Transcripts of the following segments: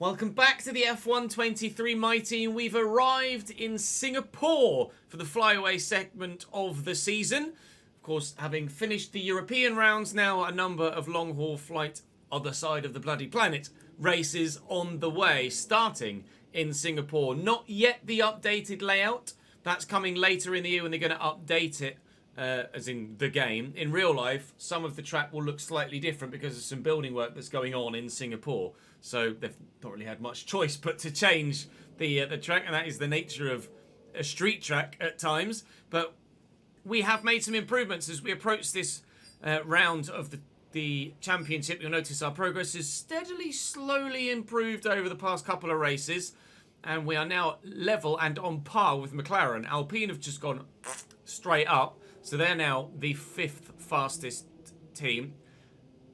Welcome back to the F123 My Team. We've arrived in Singapore for the flyaway segment of the season. Of course, having finished the European rounds, now a number of long-haul flight other side of the bloody planet races on the way, starting in Singapore. Not yet the updated layout. That's coming later in the year when they're going to update it, as in the game. In real life, some of the track will look slightly different because of some building work that's going on in Singapore. So they've not really had much choice but to change the track, and that is the nature of a street track at times. But we have made some improvements as we approach this round of the championship. You'll notice our progress has steadily, slowly improved over the past couple of races, and we are now level and on par with McLaren. Alpine have just gone straight up, so they're now the 5th fastest team.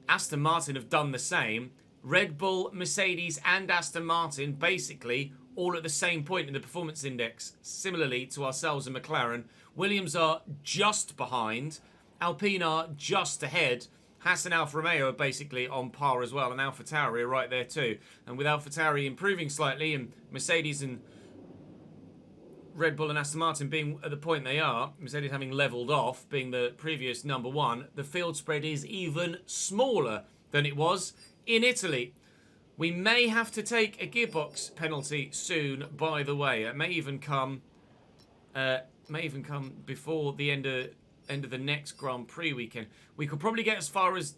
Aston Martin have done the same. Red Bull, Mercedes and Aston Martin basically all at the same point in the performance index, similarly to ourselves and McLaren. Williams are just behind. Alpine are just ahead. Haas and Alfa Romeo are basically on par as well, and AlphaTauri are right there too. And with AlphaTauri improving slightly and Mercedes and Red Bull and Aston Martin being at the point they are, Mercedes having levelled off, being the previous number one, the field spread is even smaller than it was in Italy. We may have to take a gearbox penalty soon, by the way. It may even come before the end of the next Grand Prix weekend. We could probably get as far as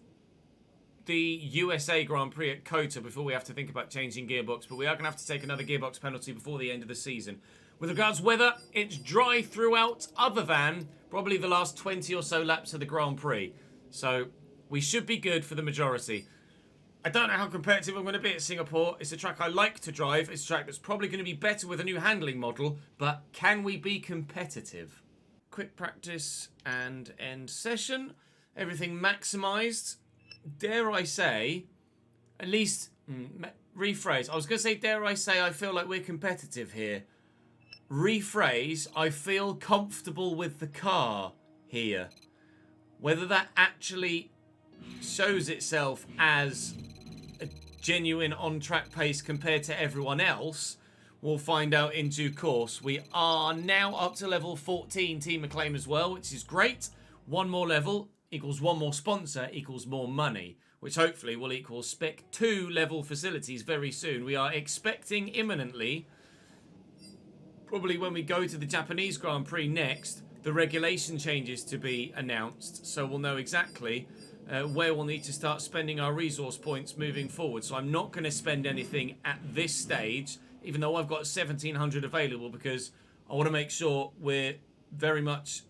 the USA Grand Prix at COTA before we have to think about changing gearbox, but we are going to have to take another gearbox penalty before the end of the season. With regards to weather, it's dry throughout, other than probably the last 20 or so laps of the Grand Prix. So we should be good for the majority. I don't know how competitive I'm going to be at Singapore. It's a track I like to drive. It's a track that's probably going to be better with a new handling model, but can we be competitive? Quick practice and end session. Everything maximised. Dare I say, at least, rephrase. I was going to say, dare I say, I feel like we're competitive here. Rephrase, I feel comfortable with the car here. Whether that actually shows itself as a genuine on-track pace compared to everyone else, we'll find out in due course. We are now up to level 14 team acclaim as well, which is great. One more level equals one more sponsor equals more money, which hopefully will equal Spec 2 level facilities very soon. We are expecting imminently, probably when we go to the Japanese Grand Prix next, the regulation changes to be announced, so we'll know exactly where we'll need to start spending our resource points moving forward. So I'm not going to spend anything at this stage, even though I've got 1,700 available, because I want to make sure we're very much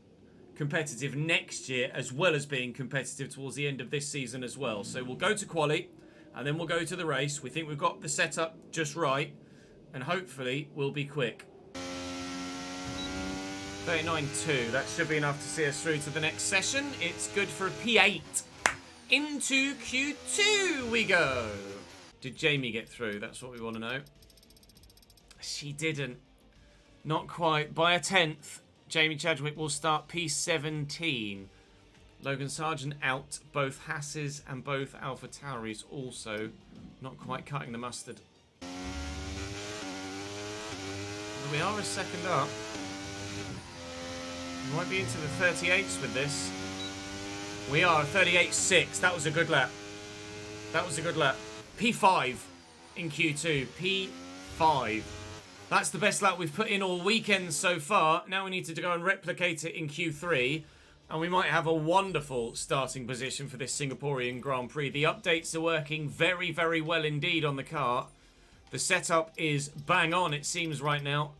competitive next year, as well as being competitive towards the end of this season as well. So we'll go to quali, and then we'll go to the race. We think we've got the setup just right, and hopefully we'll be quick. 39.2, that should be enough to see us through to the next session. It's good for a P8. Into Q2 we go. Did Jamie get through? That's what we want to know. She didn't. Not quite. By a 10th, Jamie Chadwick will start P17. Logan Sargent out. Both Haas's and both AlphaTauris also not quite cutting the mustard. But we are a second up. We might be into the 38s with this. We are 38.6. That was a good lap. That was a good lap. P5 in Q2. P5. That's the best lap we've put in all weekend so far. Now we need to go and replicate it in Q3. And we might have a wonderful starting position for this Singaporean Grand Prix. The updates are working very, very well indeed on the car. The setup is bang on, it seems, right now.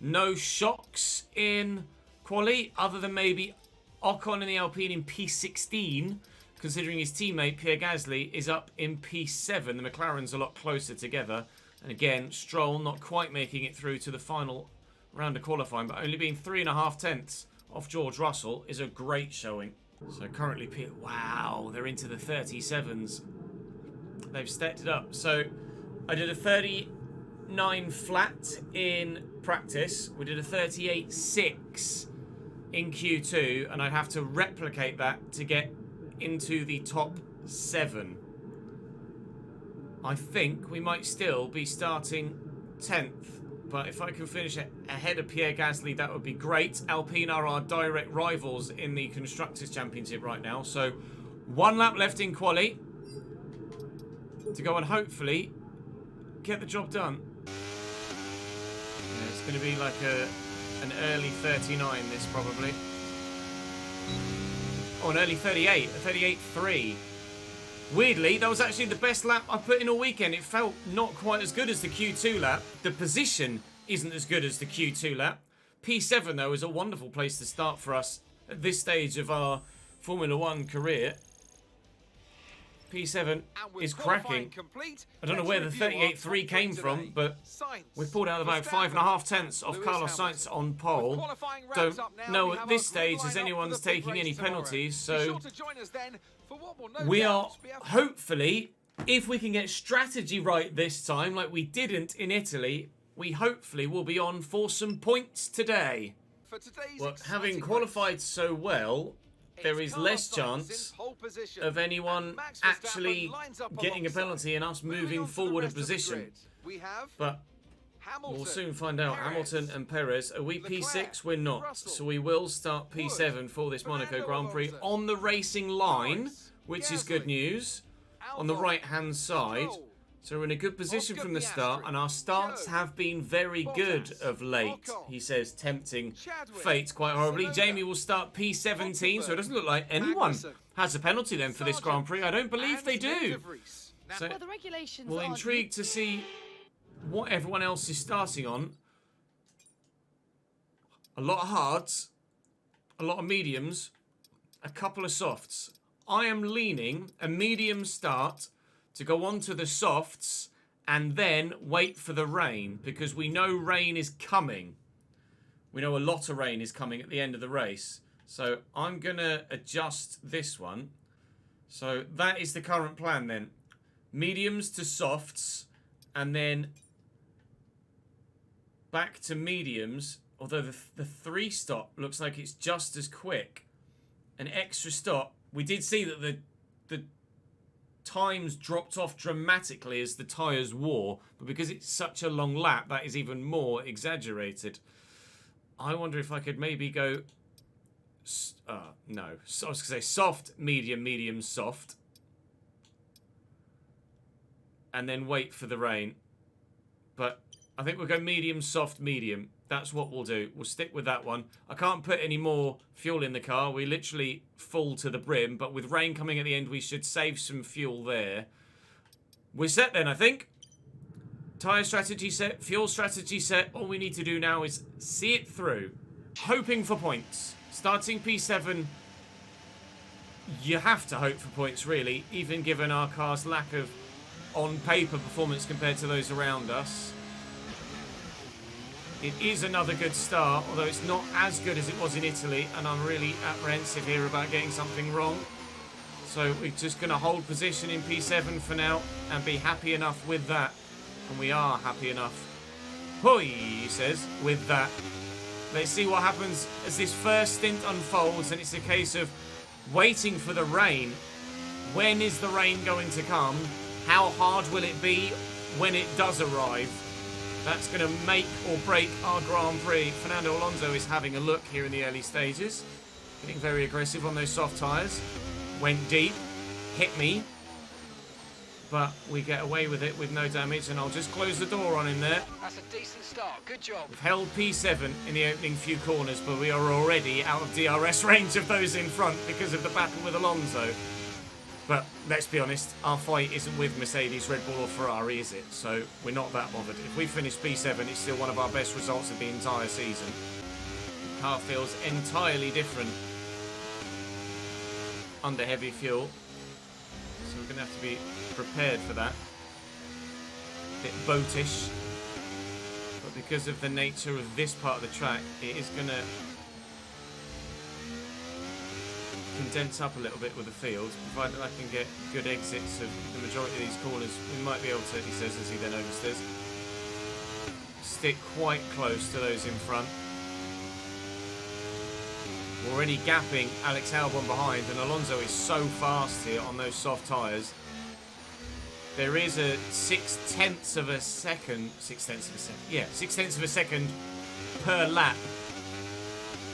No shocks in quali, other than maybe Ocon in the Alpine in P16, considering his teammate Pierre Gasly is up in P7. The McLaren's a lot closer together. And again, Stroll not quite making it through to the final round of qualifying, but only being 3.5 tenths off George Russell is a great showing. So currently, wow, they're into the 37s. They've stepped it up. So I did a 39 flat in practice. We did a 38.6 in Q2, and I'd have to replicate that to get into the top 7. I think we might still be starting 10th. But if I can finish ahead of Pierre Gasly, that would be great. Alpine are our direct rivals in the Constructors' Championship right now. So 1 lap left in quali to go and hopefully get the job done. Yeah, it's going to be like an early 39, this probably. Oh, an early 38, a 38.3. Weirdly, that was actually the best lap I put in all weekend. It felt not quite as good as the Q2 lap. The position isn't as good as the Q2 lap. P7, though, is a wonderful place to start for us at this stage of our Formula 1 career. P7 is cracking. I don't know where the 38.3 came from, but we've pulled out about 5.5 tenths off Carlos Sainz on pole. Don't know at this stage as anyone's taking any penalties, so we are hopefully, if we can get strategy right this time, like we didn't in Italy, we hopefully will be on for some points today. Well, having qualified so well, there is less chance of anyone actually getting a penalty and us moving forward a position. But we'll soon find out. Hamilton and Perez. Are we P6? We're not. So we will start P7 for this Monaco Grand Prix on the racing line, which is good news, on the right-hand side. So we're in a good position from the start, and our starts have been very good of late, he says, tempting fate quite horribly. Jamie will start P17, so it doesn't look like anyone has a penalty then for this Grand Prix. I don't believe they do. So we're intrigued to see what everyone else is starting on. A lot of hards, a lot of mediums, a couple of softs. I am leaning a medium start to go on to the softs and then wait for the rain, because we know rain is coming. We know a lot of rain is coming at the end of the race. So I'm going to adjust this one. So that is the current plan then. Mediums to softs and then back to mediums. Although the 3-stop looks like it's just as quick. An extra stop. We did see that the times dropped off dramatically as the tyres wore, but because it's such a long lap, that is even more exaggerated. I wonder if I could maybe go... no. So I was going to say soft, medium, medium, soft. And then wait for the rain. But I think we'll go medium, soft, medium. That's what we'll do. We'll stick with that one. I can't put any more fuel in the car. We literally full to the brim. But with rain coming at the end, we should save some fuel there. We're set then, I think. Tyre strategy set. Fuel strategy set. All we need to do now is see it through. Hoping for points. Starting P7. You have to hope for points, really. Even given our car's lack of on-paper performance compared to those around us. It is another good start, although it's not as good as it was in Italy, and I'm really apprehensive here about getting something wrong. So we're just going to hold position in P7 for now and be happy enough with that. And we are happy enough. Hoi, he says, with that. Let's see what happens as this first stint unfolds, and it's a case of waiting for the rain. When is the rain going to come? How hard will it be when it does arrive? That's going to make or break our Grand Prix. Fernando Alonso is having a look here in the early stages. Getting very aggressive on those soft tyres. Went deep. Hit me. But we get away with it with no damage, and I'll just close the door on him there. That's a decent start. Good job. We've held P7 in the opening few corners, but we are already out of DRS range of those in front because of the battle with Alonso. But let's be honest, our fight isn't with Mercedes, Red Bull or Ferrari, is it? So we're not that bothered. If we finish P7, it's still one of our best results of the entire season. The car feels entirely different under heavy fuel. So we're going to have to be prepared for that. A bit boatish. But because of the nature of this part of the track, it is going to condense up a little bit with the field, provided I can get good exits of the majority of these corners. We might be able to, he says as he then oversteers, stick quite close to those in front. We're already gapping Alex Albon behind, and Alonso is so fast here on those soft tyres. there is a 6/10 of a second, 6/10 of a second, yeah, 6/10 of a second per lap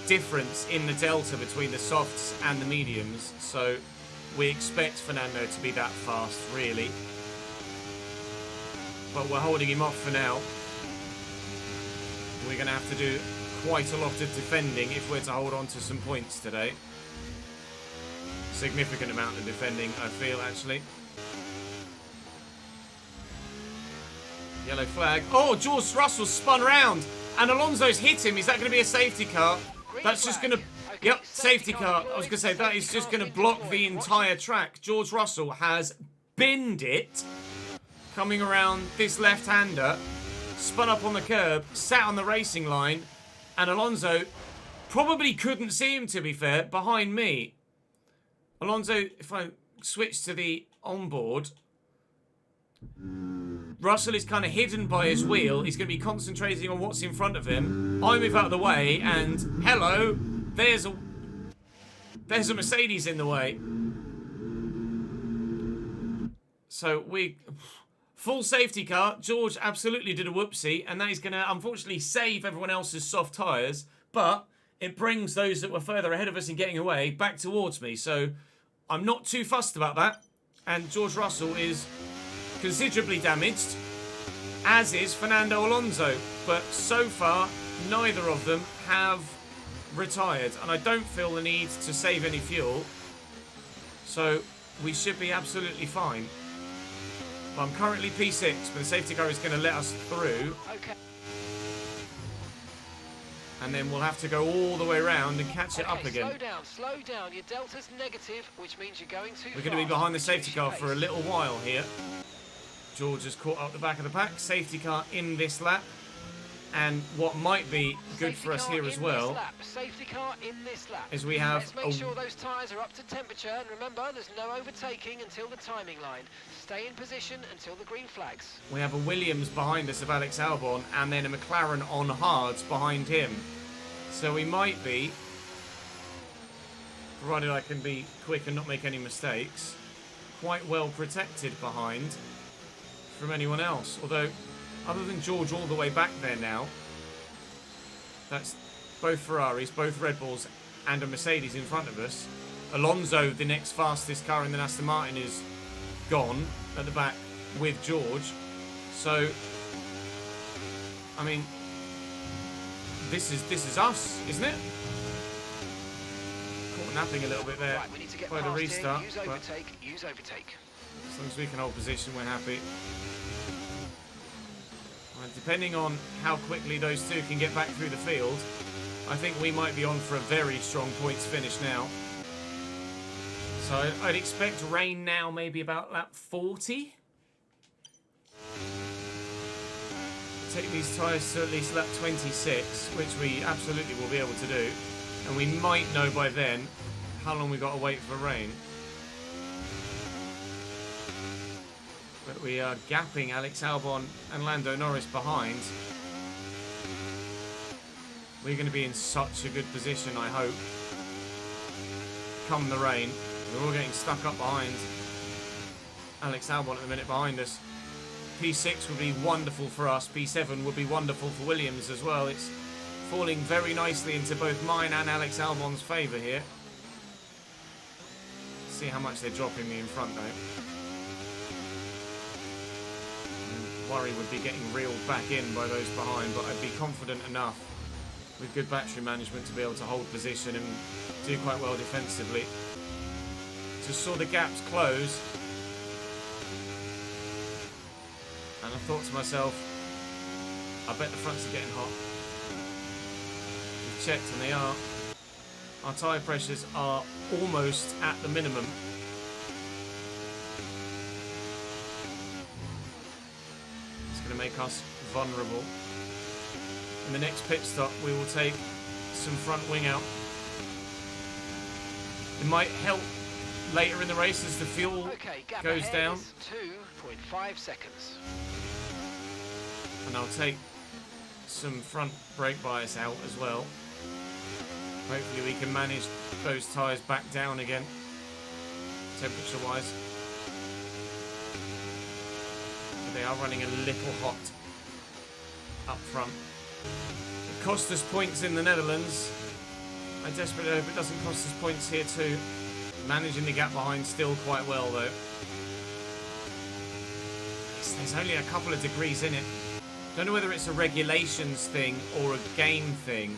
difference in the delta between the softs and the mediums. So we expect Fernando to be that fast, really. But we're holding him off for now. We're going to have to do quite a lot of defending if we're to hold on to some points today. Significant amount of defending, I feel, actually. Yellow flag. Oh, George Russell spun round and Alonso's hit him. Is that going to be a safety car? That's just going to... Yep, safety car. I was going to say, that is just going to block the entire track. George Russell has binned it. Coming around this left-hander. Spun up on the curb. Sat on the racing line. And Alonso probably couldn't see him, to be fair, behind me. Alonso, if I switch to the onboard... Russell is kind of hidden by his wheel. He's going to be concentrating on what's in front of him. I move out of the way, and hello, there's a Mercedes in the way. So full safety car. George absolutely did a whoopsie, and that is going to unfortunately save everyone else's soft tyres, but it brings those that were further ahead of us in getting away back towards me. So I'm not too fussed about that, and George Russell is considerably damaged, as is Fernando Alonso, but so far neither of them have retired, and I don't feel the need to save any fuel, so we should be absolutely fine. But I'm currently P6, but the safety car is going to let us through. Okay. And then we'll have to go all the way around and catch it up again. Slow down. Your delta's negative, which means you're going too fast. We're going to be behind the safety car for a little while here. George has caught up the back of the pack. Safety car in this lap. And what might be good for us here as well Safety car in this lap. is we have... Let's make sure those tyres are up to temperature. And remember, there's no overtaking until the timing line. Stay in position until the green flags. We have a Williams behind us of Alex Albon, and then a McLaren on hards behind him. So we might be, provided I can be quick and not make any mistakes, quite well protected behind from anyone else. Although, other than George all the way back there now, that's both Ferraris, both Red Bulls, and a Mercedes in front of us. Alonso, the next fastest car in the Aston Martin, is gone at the back with George. So, I mean, this is us, isn't it? Caught napping a little bit there Right, we need to get by the past restart. here. Use overtake. As long as we can hold position, we're happy. And depending on how quickly those two can get back through the field, I think we might be on for a very strong points finish now. So I'd expect rain now, maybe about lap 40. Take these tyres to at least lap 26, which we absolutely will be able to do. And we might know by then how long we've got to wait for rain. But we are gapping Alex Albon and Lando Norris behind. We're going to be in such a good position, I hope, come the rain. We're all getting stuck up behind Alex Albon at the minute behind us. P6 would be wonderful for us. P7 would be wonderful for Williams as well. It's falling very nicely into both mine and Alex Albon's favour here. See how much they're dropping me in front though. Worry would be getting reeled back in by those behind, but I'd be confident enough with good battery management to be able to hold position and do quite well defensively. Just saw the gaps close, and I thought to myself, I bet the fronts are getting hot. We've checked and they are. Our tyre pressures are almost at the minimum. To make us vulnerable. In the next pit stop we will take some front wing out. It might help later in the race as the fuel goes down. 2.5 seconds. And I'll take some front brake bias out as well. Hopefully we can manage those tyres back down again, temperature wise. They are running a little hot up front. It cost us points in the Netherlands. I desperately hope it doesn't cost us points here too. Managing the gap behind still quite well though. There's only a couple of degrees in it. Don't know whether it's a regulations thing or a game thing,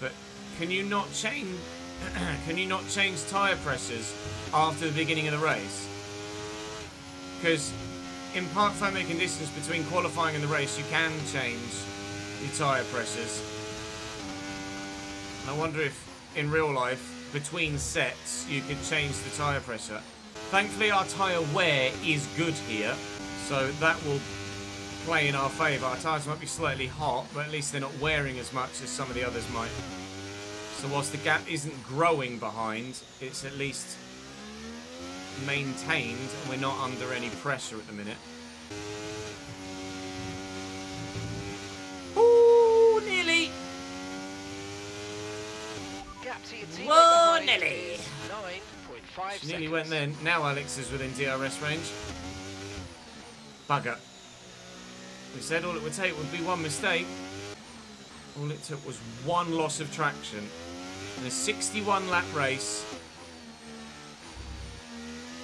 but can you not change tyre pressures after the beginning of the race? Because in park-friendly conditions between qualifying and the race, you can change your tyre pressures. And I wonder if in real life, between sets, you could change the tyre pressure. Thankfully, our tyre wear is good here, so that will play in our favour. Our tyres might be slightly hot, but at least they're not wearing as much as some of the others might. So whilst the gap isn't growing behind, it's at least maintained and we're not under any pressure at the minute. Ooh, nearly! Gap to your teammate Whoa, behind Nelly! is 9.5 She nearly seconds. went then. Now Alex is within DRS range. Bugger. We said all it would take would be one mistake. All it took was one loss of traction. In a 61 lap race,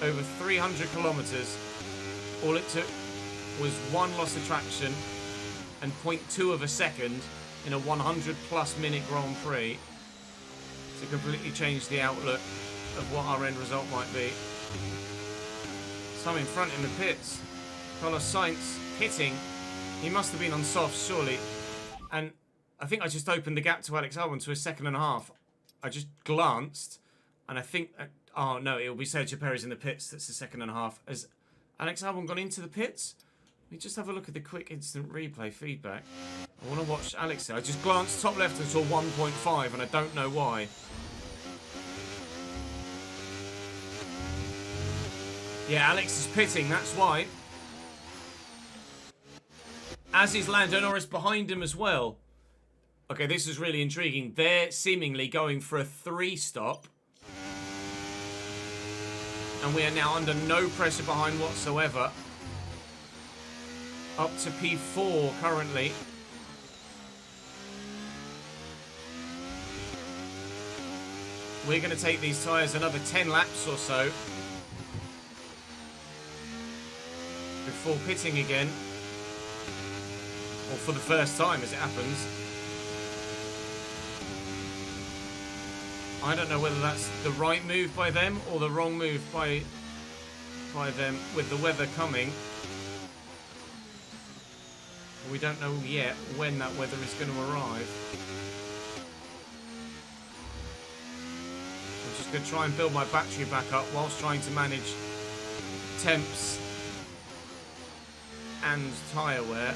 over 300 kilometres, all it took was one loss of traction and 0.2 of a second in a 100 plus minute Grand Prix to completely change the outlook of what our end result might be. So I'm in front in the pits. Carlos Sainz pitting. He must have been on softs, surely. And I think I just opened the gap to Alex Albon to a second and a half. I just glanced, and I think... oh, no, it'll be Sergio Perez in the pits. That's a second and a half. Has Alex Albon gone into the pits? Let me just have a look at the quick instant replay feedback. I want to watch Alex. I just glanced top left and saw 1.5, and I don't know why. Yeah, Alex is pitting, that's why. As is Lando Norris behind him as well. Okay, this is really intriguing. They're seemingly going for a 3-stop. And we are now under no pressure behind whatsoever. Up to P4 currently. We're going to take these tyres another 10 laps or so before pitting again. Or for the first time as it happens. I don't know whether that's the right move by them or the wrong move by them with the weather coming. We don't know yet when that weather is going to arrive. I'm just going to try and build my battery back up whilst trying to manage temps and tyre wear.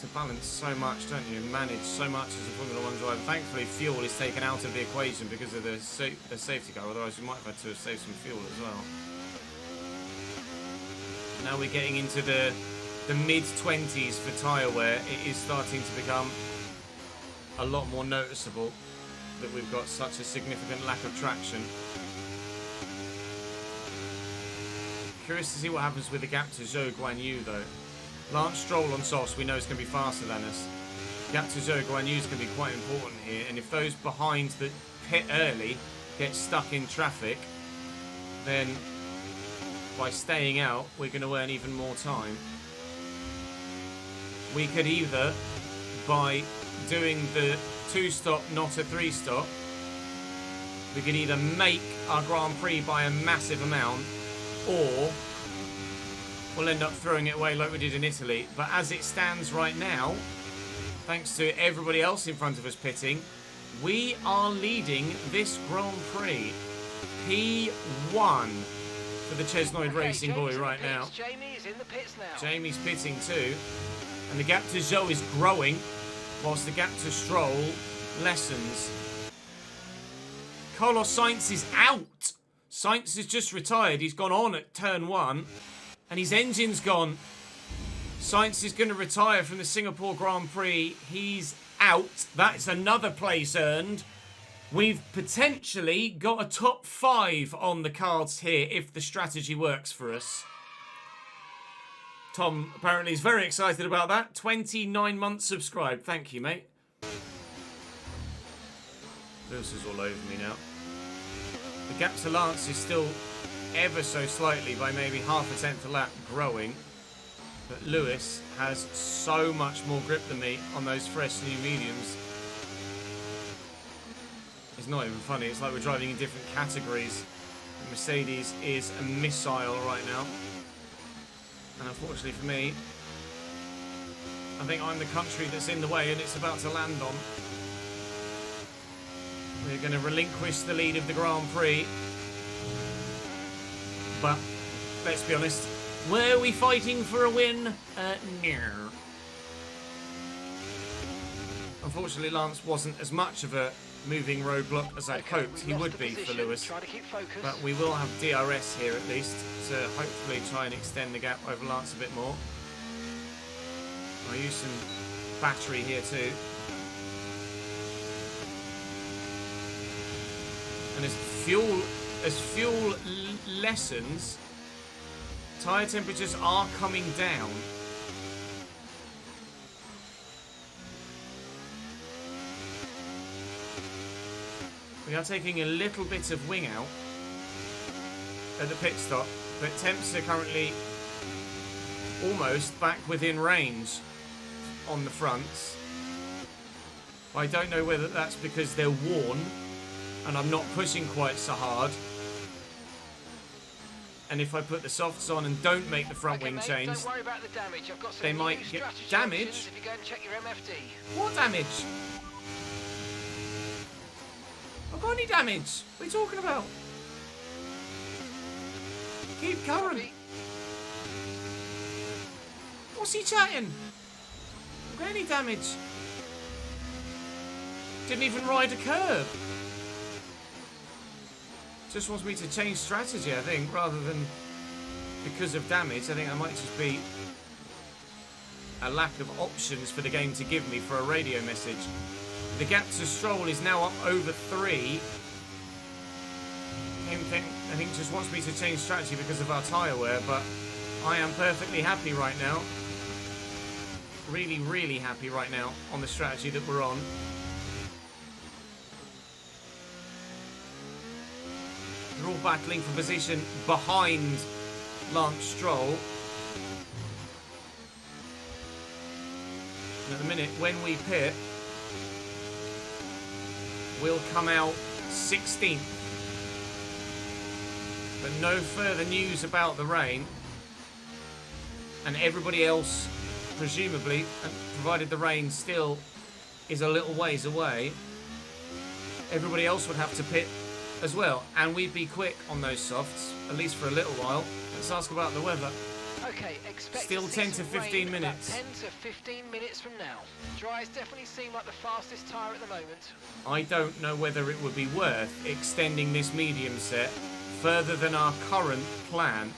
To balance so much, don't you? Manage so much as a Formula 1 driver. Thankfully, fuel is taken out of the equation because of the safety car. Otherwise, we might have had to have saved some fuel as well. Now we're getting into the mid-20s for tyre wear. It is starting to become a lot more noticeable that we've got such a significant lack of traction. Curious to see what happens with the gap to Zhou Guanyu, though. Lance Stroll on softs, we know it's going to be faster than us. Gap to Zhou Guanyu is going to be quite important here, and if those behind that pit early get stuck in traffic, then by staying out, we're going to earn even more time. We could either, by doing the 2-stop, not a 3-stop, we could either make our Grand Prix by a massive amount, or we'll end up throwing it away like we did in Italy. But as it stands right now, thanks to everybody else in front of us pitting, we are leading this Grand Prix. P1 for the Chesnoid Racing Boy right now. Jamie is in the pits now. Jamie's pitting too. And the gap to Zhou is growing, whilst the gap to Stroll lessens. Carlos Sainz is out. Sainz has just retired. He's gone on at turn 1. And his engine's gone. Sainz is going to retire from the Singapore Grand Prix. He's out. That's another place earned. We've potentially got a top 5 on the cards here if the strategy works for us. Tom apparently is very excited about that. 29 months subscribed. Thank you, mate. Lewis is all over me now. The gap to Lance is still ever so slightly by maybe half a tenth a lap growing. But Lewis has so much more grip than me on those fresh new mediums. It's not even funny. It's like we're driving in different categories. The Mercedes is a missile right now. And unfortunately for me, I think I'm the country that's in the way and it's about to land on. We're going to relinquish the lead of the Grand Prix. But, let's be honest, were we fighting for a win? No. Unfortunately, Lance wasn't as much of a moving roadblock as I'd hoped he would be for Lewis. But we will have DRS here at least to hopefully try and extend the gap over Lance a bit more. I'll use some battery here too. And as fuel lessens, tyre temperatures are coming down. We are taking a little bit of wing out at the pit stop, but temps are currently almost back within range on the fronts. I don't know whether that's because they're worn and I'm not pushing quite so hard. And if I put the softs on and don't make the front wing change, don't worry about the damage. I've got some they might get damage. If you go and check your MFD. What damage? I've got any damage? What are you talking about? Keep current. What's he chatting? I've got any damage? Didn't even ride a curb. Just wants me to change strategy, I think, rather than because of damage. I think that might just be a lack of options for the game to give me for a radio message. The gap to Stroll is now up over 3. I think just wants me to change strategy because of our tyre wear, but I am perfectly happy right now. Really, really happy right now on the strategy that we're on. They're all battling for position behind Lance Stroll. And at the minute, when we pit, we'll come out 16th. But no further news about the rain. And everybody else, presumably, provided the rain still is a little ways away, everybody else would have to pit as well, and we'd be quick on those softs, at least for a little while. Let's ask about the weather. Okay, expect still 10 to 15 minutes. 10 to 15 minutes from now. Dries definitely seem like the fastest tyre at the moment. I don't know whether it would be worth extending this medium set further than our current plan.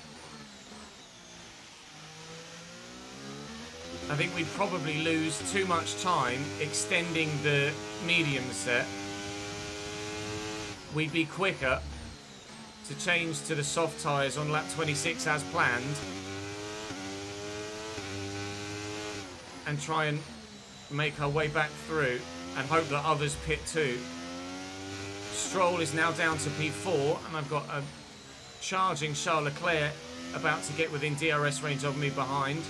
I think we'd probably lose too much time extending the medium set. We'd be quicker to change to the soft tyres on lap 26 as planned and try and make our way back through and hope that others pit too. Stroll is now down to P4 and I've got a charging Charles Leclerc about to get within DRS range of me behind.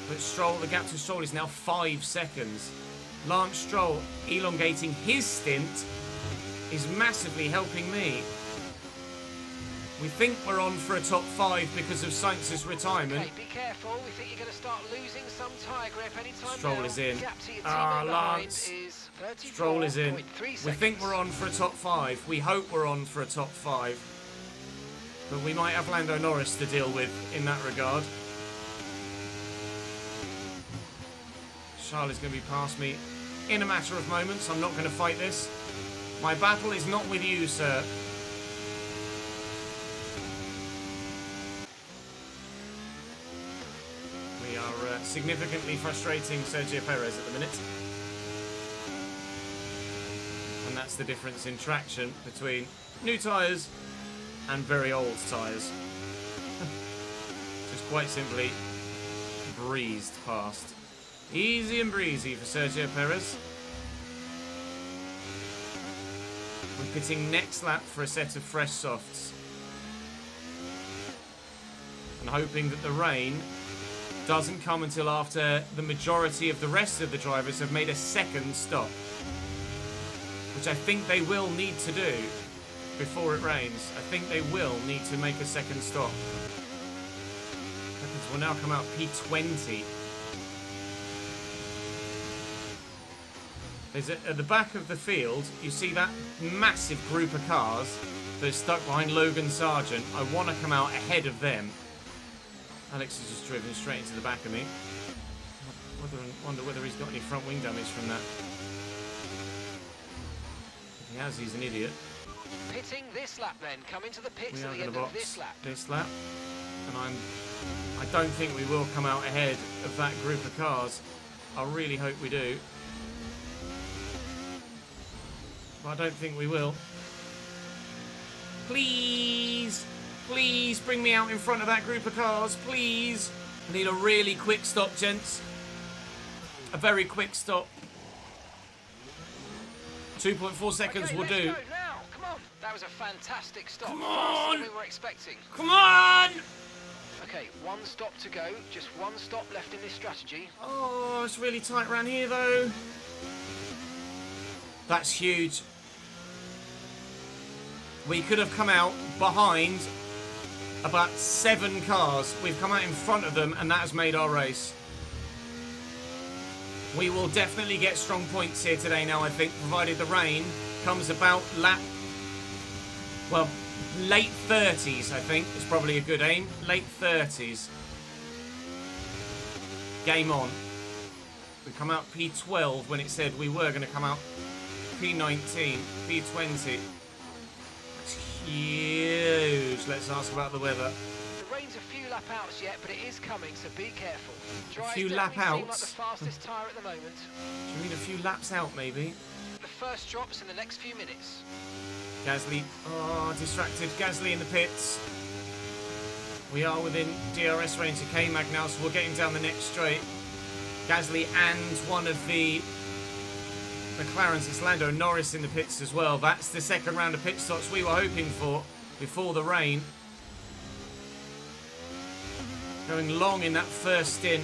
But Stroll, the gap to Stroll is now 5 seconds. Lance Stroll elongating his stint is massively helping me. We think we're on for a top 5 because of Sainz's retirement. Okay, be careful. We think you're going to start losing some tyre grip anytime Stroll now. is in. Lance. Stroll is in. We think we're on for a top 5. We hope we're on for a top 5. But we might have Lando Norris to deal with in that regard. Charles is going to be past me in a matter of moments. I'm not going to fight this. My battle is not with you, sir. We are significantly frustrating Sergio Perez at the minute. And that's the difference in traction between new tyres and very old tyres. Just quite simply, breezed past. Easy and breezy for Sergio Perez. We're pitting next lap for a set of fresh softs. And hoping that the rain doesn't come until after the majority of the rest of the drivers have made a second stop. Which I think they will need to do before it rains. I think they will need to make a second stop. We'll now come out P20. At the back of the field, you see that massive group of cars that are stuck behind Logan Sargent. I want to come out ahead of them. Alex has just driven straight into the back of me. I wonder whether he's got any front wing damage from that. If he has, he's an idiot. Pitting this lap then. Coming to the pits at the end of this lap. This lap. And I don't think we will come out ahead of that group of cars. I really hope we do. But I don't think we will. Please, please bring me out in front of that group of cars, please. I need a really quick stop, gents. A very quick stop. 2.4 seconds will do. Go now. Come on. That was a fantastic stop. Come Faster on. than we were expecting. Come on! Okay, one stop to go. Just one stop left in this strategy. Oh, it's really tight around here, though. That's huge. We could have come out behind about 7 cars. We've come out in front of them, and that has made our race. We will definitely get strong points here today now, I think, provided the rain comes about late 30s, I think, is probably a good aim. Late 30s. Game on. We come out P12 when it said we were going to come out P19, P20. That's huge. Let's ask about the weather. The rain's a few lap outs yet, but it is coming, so be careful. A few lap outs? Seem like the fastest tyre at the moment. Do you mean a few laps out, maybe? The first drops in the next few minutes. Gasly, distracted. Gasly in the pits. We are within DRS range of K-Mag now, so we'll get him down the next straight. Gasly and one of the McLarens, it's Lando Norris in the pits as well. That's the second round of pit stops we were hoping for before the rain. Going long in that first stint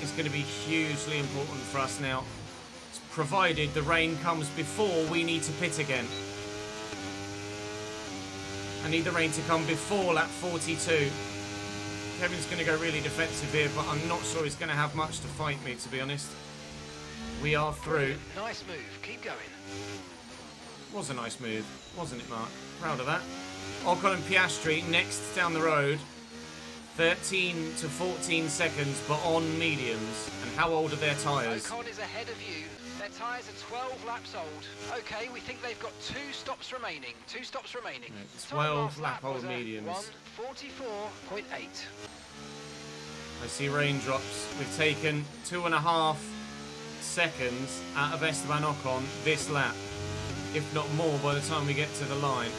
is going to be hugely important for us now. It's provided the rain comes before we need to pit again. I need the rain to come before lap 42. Kevin's going to go really defensive here, but I'm not sure he's going to have much to fight me, to be honest. We are through. Nice move. Keep going. Was a nice move, wasn't it, Mark? Proud of that. Ocon and Piastri next down the road. 13 to 14 seconds, but on mediums. And how old are their tyres? Ocon is ahead of you. Their tyres are 12 laps old. Okay, we think they've got 2 stops remaining. 2 stops remaining. 12 lap old mediums. 1:44.8. I see raindrops. We've taken 2.5 seconds out of Esteban Ocon this lap, if not more by the time we get to the line.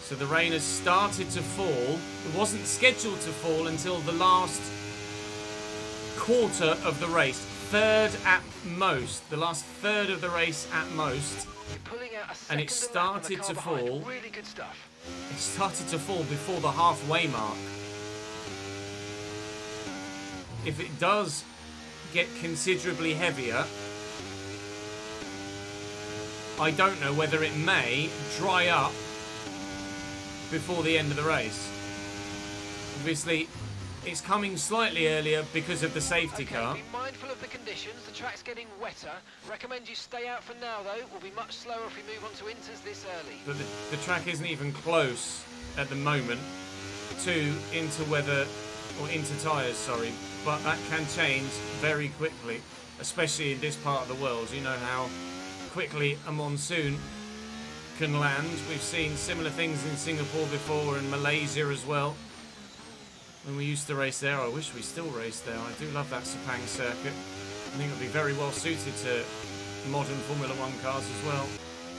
So the rain has started to fall. It wasn't scheduled to fall until the last quarter of the race. Third at most. The last third of the race at most. You're pulling out a and it started to fall. Really good stuff. It started to fall before the halfway mark. If it does get considerably heavier, I don't know whether it may dry up before the end of the race. Obviously, it's coming slightly earlier because of the safety car. Be mindful of the conditions. The track's getting wetter. Recommend you stay out for now, though. We'll be much slower if we move on to inters this early. But the track isn't even close at the moment to into weather or into tyres, sorry. But that can change very quickly, especially in this part of the world. You know how quickly a monsoon can land. We've seen similar things in Singapore before and Malaysia as well. When we used to race there, I wish we still raced there. I do love that Sepang circuit. I think it'll be very well suited to modern Formula 1 cars as well.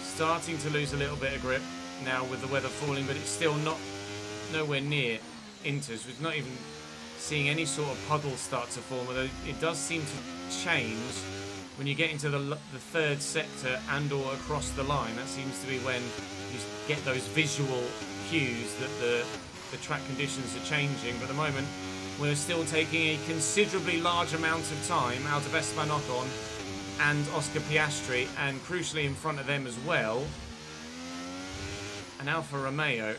Starting to lose a little bit of grip now with the weather falling, but it's still nowhere near inters. It's not even seeing any sort of puddle start to form, although it does seem to change when you get into the third sector and or across the line. That seems to be when you get those visual cues that the track conditions are changing. But at the moment, we're still taking a considerably large amount of time out of Esteban Ocon and Oscar Piastri, and crucially in front of them as well, an Alfa Romeo.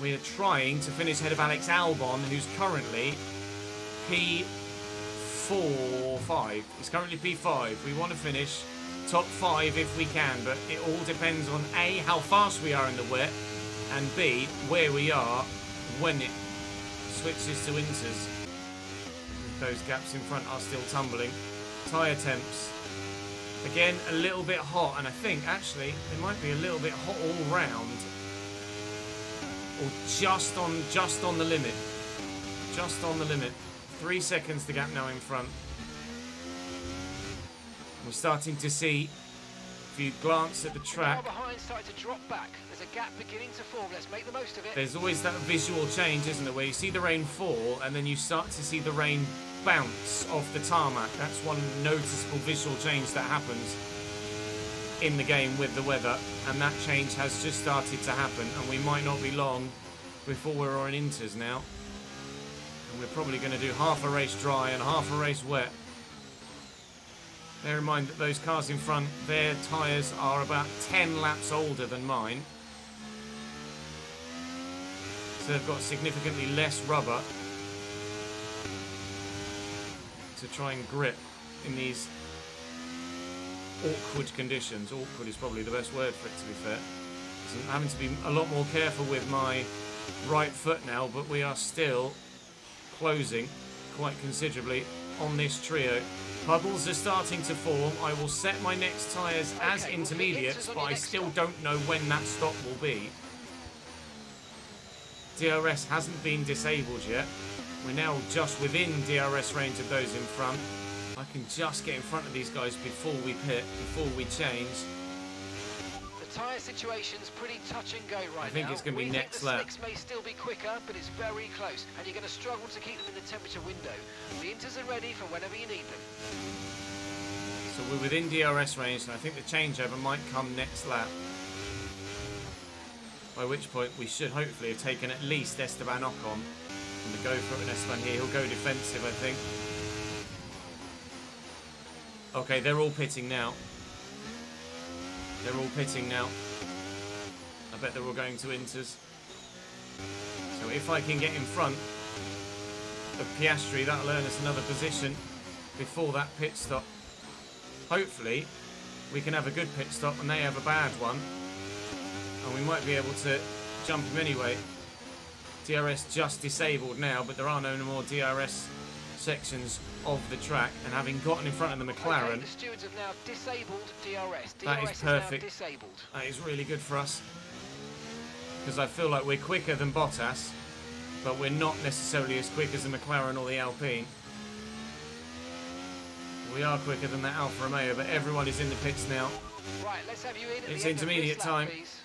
We are trying to finish ahead of Alex Albon, who's currently P5. He's currently P5. We want to finish top 5 if we can, but it all depends on A, how fast we are in the wet, and B, where we are when it switches to inters. Those gaps in front are still tumbling. Tyre temps, again, a little bit hot, and I think actually it might be a little bit hot all round, or just on the limit. Just on the limit. 3 seconds the gap now in front. We're starting to see, if you glance at the track, behind starting to drop back. There's a gap beginning to form. Let's make the most of it. There's always that visual change, isn't there, where you see the rain fall and then you start to see the rain bounce off the tarmac. That's one noticeable visual change that happens in the game with the weather, and that change has just started to happen, and we might not be long before we're on inters now. And we're probably going to do half a race dry and half a race wet. Bear in mind that those cars in front, their tyres are about 10 laps older than mine. So they've got significantly less rubber to try and grip in these awkward conditions. Awkward is probably the best word for it, to be fair. I'm having to be a lot more careful with my right foot now, but we are still closing quite considerably on this trio. Puddles are starting to form. I will set my next tyres as intermediates, but I still don't know when that stop will be. DRS hasn't been disabled yet. We're now just within DRS range of those in front. I can just get in front of these guys before we pit, before we change. The tyre situation's pretty touch and go right now. I think it's going to be next lap. The slicks may still be quicker, but it's very close, and you're going to struggle to keep them in the temperature window. The inters are ready for whenever you need them. So we're within DRS range, and I think the changeover might come next lap. By which point we should hopefully have taken at least Esteban Ocon. And we go for it, and Esteban here, he'll go defensive, I think. Okay, they're all pitting now. They're all pitting now. I bet they're all going to inters. So if I can get in front of Piastri, that'll earn us another position before that pit stop. Hopefully, we can have a good pit stop and they have a bad one. And we might be able to jump him anyway. DRS just disabled now, but there are no more DRS sections of the track, and having gotten in front of the McLaren, okay, the stewards have now disabled DRS. That is perfect. Now disabled. That is really good for us, because I feel like we're quicker than Bottas, but we're not necessarily as quick as the McLaren or the Alpine. We are quicker than that Alfa Romeo, but everyone is in the pits now. Right, let's have you in at It's the end of intermediate this lap, time. please.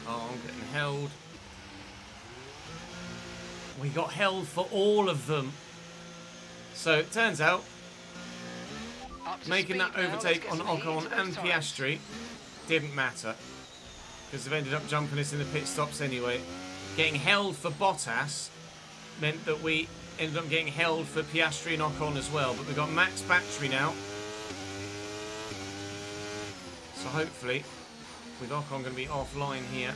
Oh, I'm getting held. We got held for all of them. So it turns out, making that overtake on Ocon and Piastri didn't matter, because they've ended up jumping us in the pit stops anyway. Getting held for Bottas meant that we ended up getting held for Piastri and Ocon as well. But we've got max battery now. So hopefully, with Ocon going to be offline here,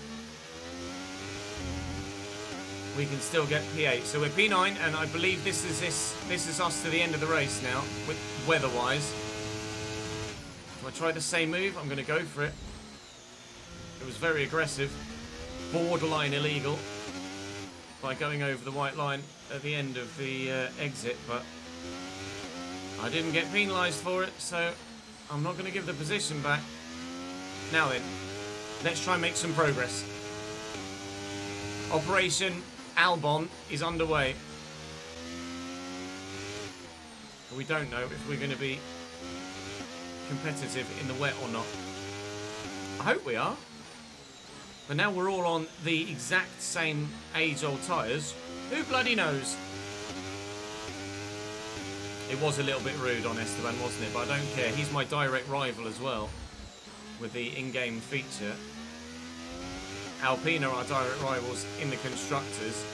we can still get P8. So we're P9, and I believe this is us to the end of the race now, with weather-wise. Do I try the same move? I'm going to go for it. It was very aggressive, borderline illegal, by going over the white line at the end of the exit, but I didn't get penalised for it, so I'm not going to give the position back. Now then, let's try and make some progress. Operation Albon is underway. But we don't know if we're going to be competitive in the wet or not. I hope we are. But now we're all on the exact same age-old tyres. Who bloody knows? It was a little bit rude on Esteban, wasn't it? But I don't care. He's my direct rival as well with the in-game feature. Alpine are our direct rivals in the Constructors.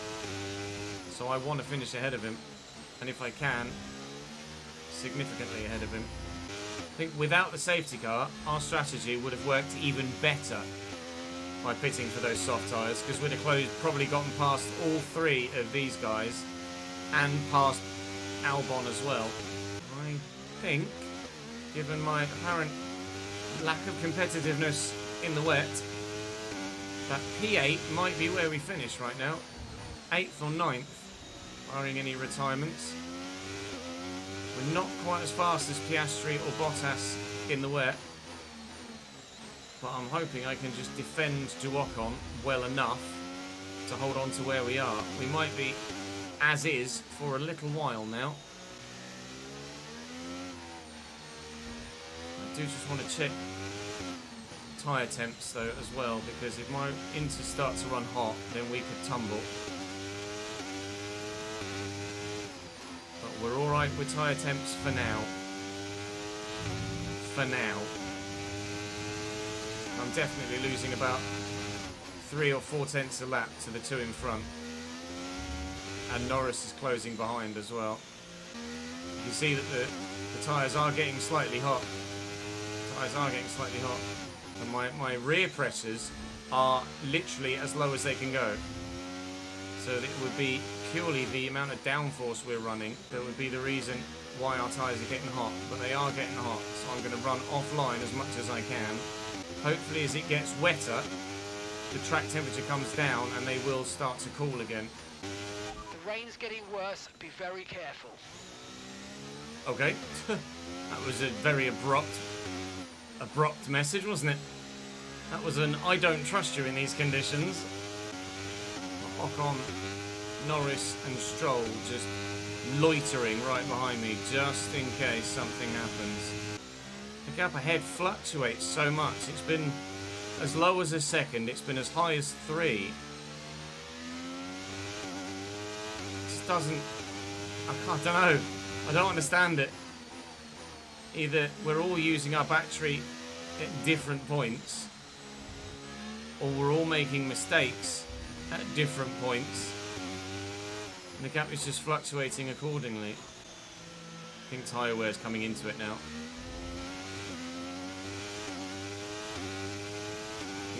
So I want to finish ahead of him. And if I can, significantly ahead of him. I think without the safety car, our strategy would have worked even better by pitting for those soft tyres, because we'd have probably gotten past all three of these guys and past Albon as well. I think, given my apparent lack of competitiveness in the wet, that P8 might be where we finish right now. 8th or 9th, barring any retirements. We're not quite as fast as Piastri or Bottas in the wet, but I'm hoping I can just defend to Ocon well enough to hold on to where we are. We might be as is for a little while now. I do just want to check tyre temps though as well, because if my inters start to run hot, then we could tumble. But we're alright with tyre temps for now. For now. I'm definitely losing about 3 or 4 tenths a lap to the two in front. And Norris is closing behind as well. You can see that the tyres are getting slightly hot. Tyres are getting slightly hot. And my rear pressures are literally as low as they can go. So it would be purely the amount of downforce we're running that would be the reason why our tyres are getting hot. But they are getting hot, so I'm going to run offline as much as I can. Hopefully as it gets wetter, the track temperature comes down and they will start to cool again. The rain's getting worse, be very careful. Okay, that was a very abrupt message, wasn't it? That was an I don't trust you in these conditions. Ocon, Norris and Stroll just loitering right behind me just in case something happens. The gap ahead fluctuates so much. It's been as low as a second. It's been as high as 3. It just doesn't... I don't know. I don't understand it. Either we're all using our battery at different points, or we're all making mistakes at different points. And the gap is just fluctuating accordingly. I think tyre wear is coming into it now.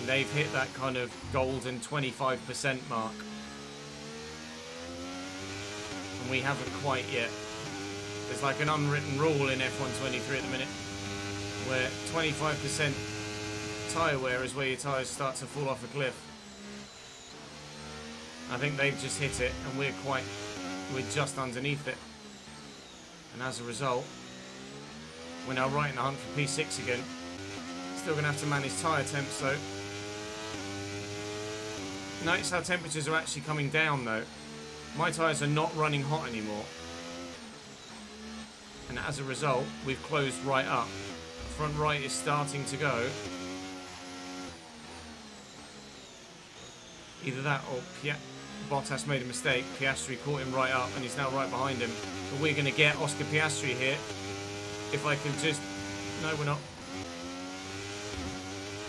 They've hit that kind of golden 25% mark. And we haven't quite yet. There's like an unwritten rule in F123 at the minute where 25% tyre wear is where your tyres start to fall off a cliff. I think they've just hit it and we're just underneath it. And as a result, we're now right in the hunt for P6 again. Still going to have to manage tyre temps though. Notice how temperatures are actually coming down though. My tyres are not running hot anymore. And as a result, we've closed right up. Front right is starting to go. Either that or Bottas made a mistake. Piastri caught him right up and he's now right behind him. But we're going to get Oscar Piastri here. If I can just... No, we're not.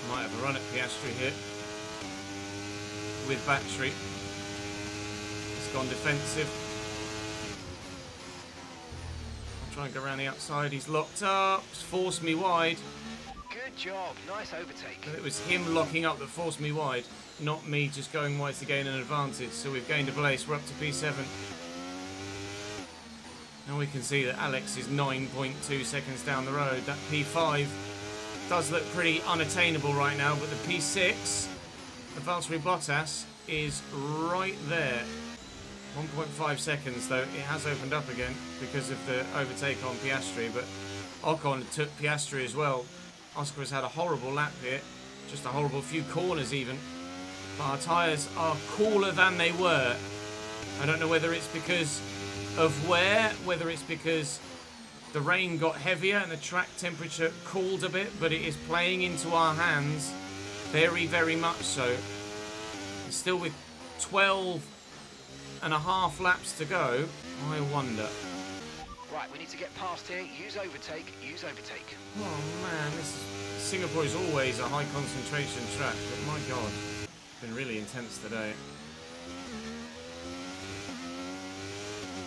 Might have a run at Piastri here. With battery. It's gone defensive. I'll try and go around the outside. He's locked up. It's forced me wide. Good job, nice overtake. It was him locking up that forced me wide, not me just going wide to gain an advantage. So we've gained a place. We're up to P7. Now we can see that Alex is 9.2 seconds down the road. That P5 does look pretty unattainable right now, but the P6, Valtteri Bottas, is right there. 1.5 seconds though. It has opened up again because of the overtake on Piastri, but Ocon took Piastri as well. Oscar has had a horrible lap here, just a horrible few corners even. But our tyres are cooler than they were. I don't know whether it's because of wear, whether it's because the rain got heavier and the track temperature cooled a bit, but it is playing into our hands very, very much so. Still with 12 and a half laps to go, I wonder. Right, we need to get past here. Use overtake. Use overtake. Oh man, Singapore is always a high concentration track, but my god, it's been really intense today.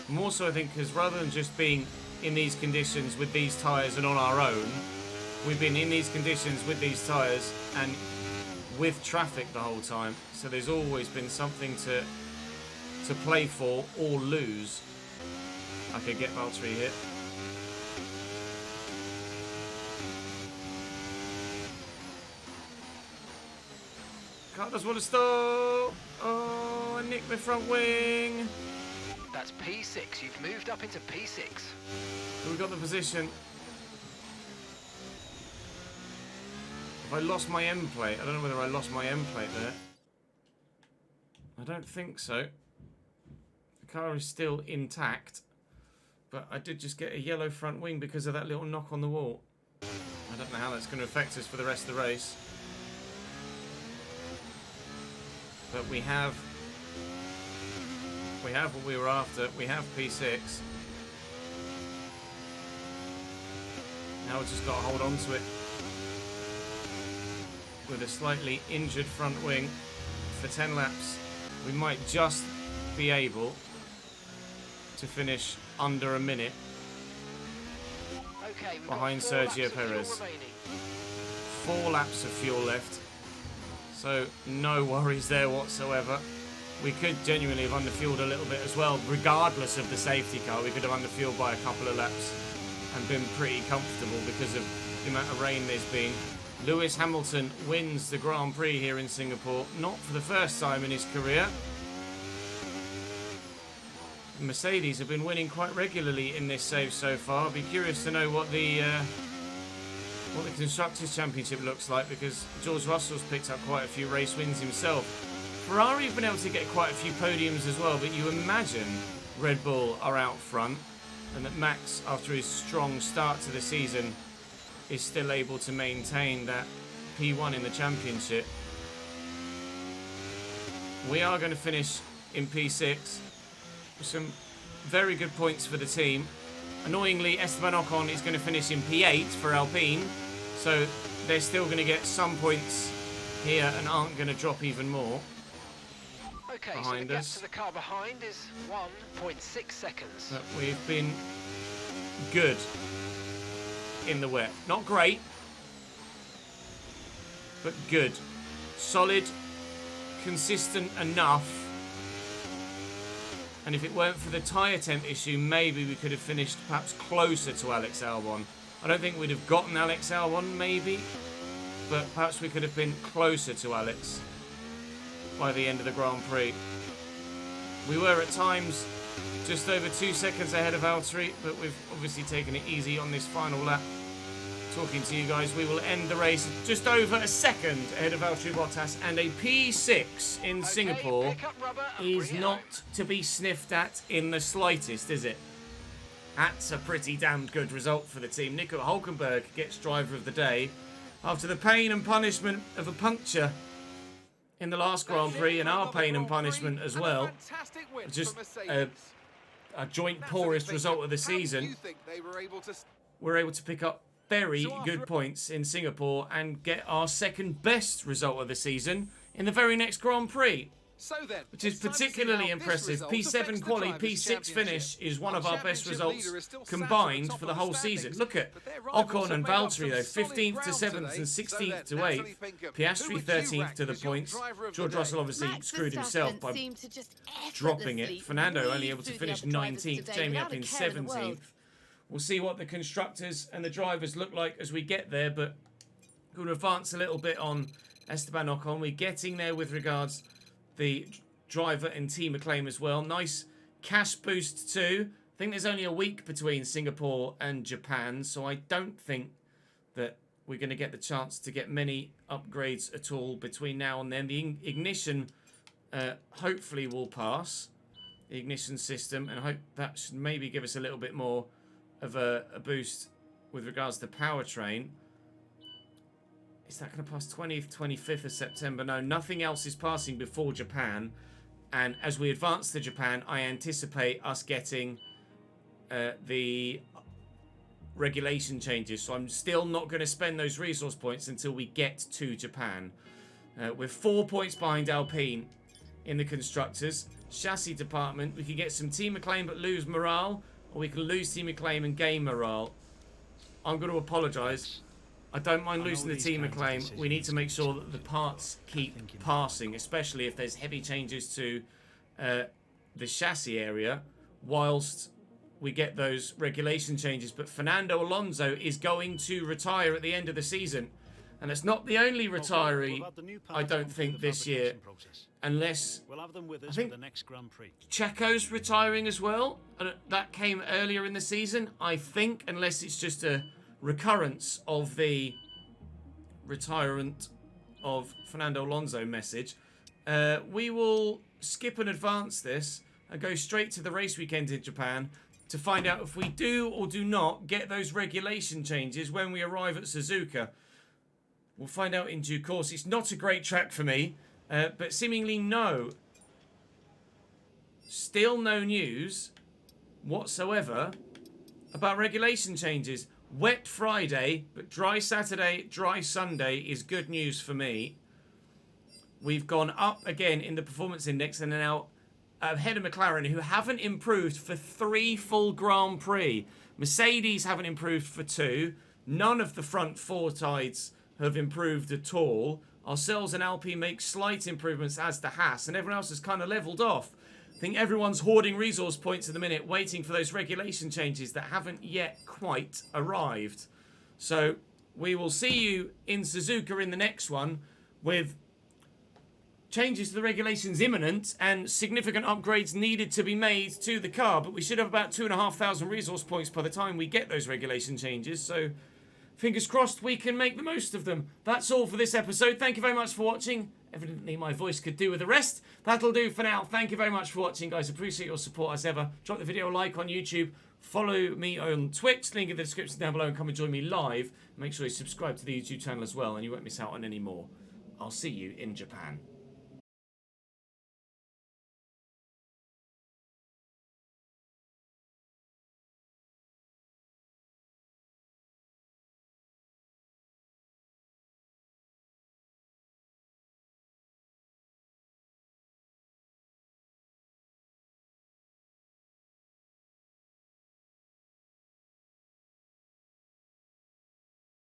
More so, I think, because rather than just being in these conditions with these tyres and on our own, we've been in these conditions with these tyres and with traffic the whole time. So there's always been something to play for or lose. I could get Valtteri here. Car does want to stall. Oh, I nicked my front wing. That's P6. You've moved up into P6. We've got the position. Have I lost my M plate? I don't know whether I lost my M plate there. I don't think so. The car is still intact. But I did just get a yellow front wing because of that little knock on the wall. I don't know how that's going to affect us for the rest of the race. But we have what we were after. We have P6. Now we've just got to hold on to it. With a slightly injured front wing for 10 laps, we might just be able to finish under a minute behind Sergio Perez. 4 laps of fuel left, so no worries there whatsoever. We could genuinely have underfueled a little bit as well, regardless of the safety car. We could have underfueled by a couple of laps and been pretty comfortable because of the amount of rain there's been. Lewis Hamilton wins the Grand Prix here in Singapore, not for the first time in his career. Mercedes have been winning quite regularly in this save so far. I'd be curious to know what the Constructors' Championship looks like, because George Russell's picked up quite a few race wins himself. Ferrari have been able to get quite a few podiums as well, but you imagine Red Bull are out front and that Max, after his strong start to the season, is still able to maintain that P1 in the championship. We are going to finish in P6 with some very good points for the team. Annoyingly, Esteban Ocon is going to finish in P8 for Alpine, so they're still going to get some points here and aren't going to drop even more. Okay, behind so the gap us. to the car behind is 1.6 seconds. But we've been good in the wet. Not great, but good. Solid, consistent enough. And if it weren't for the tyre temp issue, maybe we could have finished perhaps closer to Alex Albon. I don't think we'd have gotten Alex Albon, maybe, but perhaps we could have been closer to Alex by the end of the Grand Prix. We were at times just over 2 seconds ahead of Valtteri, but we've obviously taken it easy on this final lap. Talking to you guys, we will end the race just over a second ahead of Valtteri Bottas, and a P6 in Singapore is not to be sniffed at in the slightest, is it? That's a pretty damn good result for the team. Nico Hülkenberg gets driver of the day after the pain and punishment of a puncture in the last Grand Prix, and our pain and punishment as well. Just a joint poorest result of the season. We're able to pick up very good points in Singapore and get our second best result of the season in the very next Grand Prix, which is particularly impressive. P7 quali, P6 finish is one of our best results combined for the whole season. Look at Ocon and Valtteri though, 15th to 7th and 16th to 8th. Piastri 13th to the points. George Russell obviously screwed himself by dropping it. Fernando only able to finish 19th, Jamie up in 17th. We'll see what the constructors and the drivers look like as we get there, but going to advance a little bit on Esteban Ocon. We're getting there with regards the driver and team acclaim as well. Nice cash boost too. I think there's only a week between Singapore and Japan, so I don't think that we're going to get the chance to get many upgrades at all between now and then. The ignition hopefully will pass, the ignition system, and I hope that should maybe give us a little bit more of a boost with regards to the powertrain. Is that going to pass 20th, 25th of September? No, nothing else is passing before Japan. And as we advance to Japan, I anticipate us getting the regulation changes. So I'm still not going to spend those resource points until we get to Japan. We're 4 points behind Alpine in the constructors. Chassis department, we can get some team acclaim but lose morale, or we can lose team acclaim and gain morale. I'm going to apologise. I don't mind losing the team acclaim. We need to make sure that the parts keep passing, especially if there's heavy changes to the chassis area, whilst we get those regulation changes. But Fernando Alonso is going to retire at the end of the season. And it's not the only retiree, I don't think, this year. Unless, I think Checo's retiring as well. And that came earlier in the season, I think, unless it's just a recurrence of the retirement of Fernando Alonso message. We will skip and advance this and go straight to the race weekend in Japan to find out if we do or do not get those regulation changes when we arrive at Suzuka. We'll find out in due course. It's not a great track for me, but seemingly still no news whatsoever about regulation changes. Wet Friday, but dry Saturday, dry Sunday is good news for me. We've gone up again in the performance index and are now ahead of McLaren, who haven't improved for 3 full Grand Prix. Mercedes haven't improved for 2. None of the front 4 tides have improved at all. Ourselves and Alpine make slight improvements, as to Haas, and everyone else has kind of levelled off. I think everyone's hoarding resource points at the minute, waiting for those regulation changes that haven't yet quite arrived. So we will see you in Suzuka in the next one, with changes to the regulations imminent and significant upgrades needed to be made to the car. But we should have about 2,500 resource points by the time we get those regulation changes. So fingers crossed we can make the most of them. That's all for this episode. Thank you very much for watching. Evidently my voice could do with the rest. That'll do for now. Thank you very much for watching, guys. Appreciate your support as ever. Drop the video a like on YouTube. Follow me on Twitch. Link in the description down below, and come and join me live. Make sure you subscribe to the YouTube channel as well, and you won't miss out on any more. I'll see you in Japan.